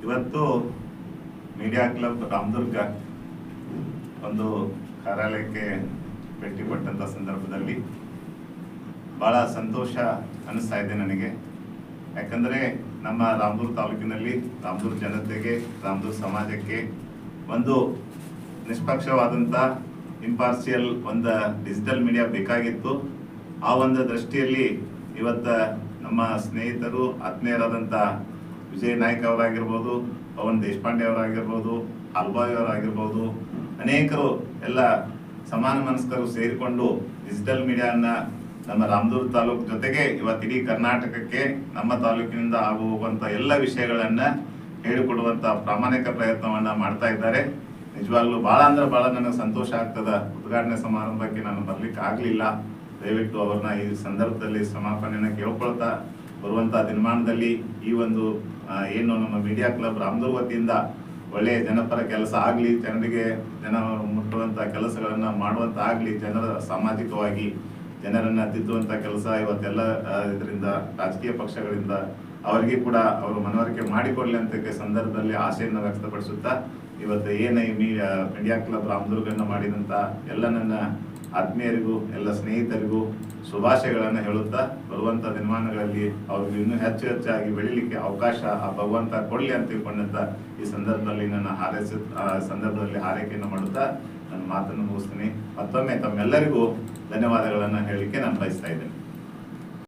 ಇವತ್ತು media club Ramdurg ಒಂದು ಕಾರ್ಯಾಲಯಕ್ಕೆ ಭೇಟಿ ಕೊಟ್ಟಂಥ ಸಂದರ್ಭದಲ್ಲಿ ಭಾಳ ಸಂತೋಷ ಅನ್ನಿಸ್ತಾ ಇದೆ ನನಗೆ. ಯಾಕಂದರೆ ನಮ್ಮ ರಾಮದುರ್ಗ ತಾಲೂಕಿನಲ್ಲಿ ರಾಮದುರ್ಗ ಜನತೆಗೆ, ರಾಮದುರ್ಗ ಸಮಾಜಕ್ಕೆ ಒಂದು ನಿಷ್ಪಕ್ಷವಾದಂಥ ಇಂಪಾರ್ಷಿಯಲ್ ಒಂದು ಡಿಜಿಟಲ್ ಮೀಡಿಯಾ ಬೇಕಾಗಿತ್ತು. ಆ ಒಂದು ದೃಷ್ಟಿಯಲ್ಲಿ ಇವತ್ತು ನಮ್ಮ ಸ್ನೇಹಿತರು ಆತ್ಮೀಯರಾದಂಥ ವಿಜಯ್ ನಾಯ್ಕ್ ಅವರಾಗಿರ್ಬೋದು, ಪವನ್ ದೇಶಪಾಂಡೆ ಅವರಾಗಿರ್ಬೋದು, ಆಲ್ಬಾಯ್ ಅವರಾಗಿರ್ಬೋದು, ಅನೇಕರು ಎಲ್ಲ ಸಮಾನ ಮನಸ್ಕರು ಸೇರಿಕೊಂಡು ಡಿಜಿಟಲ್ ಮೀಡಿಯಾನ ನಮ್ಮ ರಾಮದುರ್ಗ ತಾಲೂಕು ಜೊತೆಗೆ ಇವತ್ತು ಇಡೀ ಕರ್ನಾಟಕಕ್ಕೆ ನಮ್ಮ ತಾಲೂಕಿನಿಂದ ಆಗುವಂಥ ಎಲ್ಲ ವಿಷಯಗಳನ್ನ ಹೇಳಿಕೊಡುವಂಥ ಪ್ರಾಮಾಣಿಕ ಪ್ರಯತ್ನವನ್ನ ಮಾಡ್ತಾ ಇದ್ದಾರೆ. ನಿಜವಾಗ್ಲೂ ಭಾಳ ಅಂದ್ರೆ ಭಾಳ ನನಗೆ ಸಂತೋಷ ಆಗ್ತದ. ಉದ್ಘಾಟನೆ ಸಮಾರಂಭಕ್ಕೆ ನಾನು ಬರ್ಲಿಕ್ಕೆ ಆಗಲಿಲ್ಲ. ದಯವಿಟ್ಟು ಅವ್ರನ್ನ ಈ ಸಂದರ್ಭದಲ್ಲಿ ಕ್ಷಮಾಪಣೆಯನ್ನು ಕೇಳ್ಕೊಳ್ತಾ, ಬರುವಂಥ ದಿನಮಾನದಲ್ಲಿ ಈ ಒಂದು ಏನು ನಮ್ಮ ಮೀಡಿಯಾ ಕ್ಲಬ್ ರಾಮದುರ್ಗ ವತಿಯಿಂದ ಒಳ್ಳೆಯ ಜನಪರ ಕೆಲಸ ಆಗಲಿ, ಜನರಿಗೆ ಜನ ಮುಟ್ಟುವಂಥ ಕೆಲಸಗಳನ್ನು ಮಾಡುವಂಥ ಆಗಲಿ, ಜನರ ಸಾಮಾಜಿಕವಾಗಿ ಜನರನ್ನು ತಿದ್ದುವಂಥ ಕೆಲಸ ಇವತ್ತೆಲ್ಲ ಇದರಿಂದ ರಾಜಕೀಯ ಪಕ್ಷಗಳಿಂದ ಅವರಿಗೆ ಕೂಡ ಅವರು ಮನವರಿಕೆ ಮಾಡಿಕೊಡ್ಲಿ ಅಂತ ಸಂದರ್ಭದಲ್ಲಿ ಆಶೆಯನ್ನು ವ್ಯಕ್ತಪಡಿಸುತ್ತಾ, ಇವತ್ತು ಏನು ಈ ಮೀಡಿಯಾ ಕ್ಲಬ್ ರಾಮದುರ್ಗನ ಮಾಡಿದಂಥ ಎಲ್ಲ ನನ್ನ ಆತ್ಮೀಯರಿಗೂ ಎಲ್ಲ ಸ್ನೇಹಿತರಿಗೂ ಶುಭಾಶಯಗಳನ್ನು ಹೇಳುತ್ತಾ, ಬರುವಂಥ ದಿನಮಾನಗಳಲ್ಲಿ ಅವ್ರಿಗೆ ಇನ್ನೂ ಹೆಚ್ಚಾಗಿ ಬೆಳಿಲಿಕ್ಕೆ ಅವಕಾಶ ಆ ಭಗವಂತ ಕೊಡಲಿ ಅಂತ ತಿಳ್ಕೊಂಡಂತ ಈ ಸಂದರ್ಭದಲ್ಲಿ ನನ್ನ ಸಂದರ್ಭದಲ್ಲಿ ಹಾರೈಕೆಯನ್ನು ಮಾಡುತ್ತಾ ನನ್ನ ಮಾತನ್ನು ಮುಗಿಸ್ತೀನಿ. ಮತ್ತೊಮ್ಮೆ ತಮ್ಮೆಲ್ಲರಿಗೂ ಧನ್ಯವಾದಗಳನ್ನು ಹೇಳಲಿಕ್ಕೆ ನಾನು ಬಯಸ್ತಾ ಇದ್ದೇನೆ.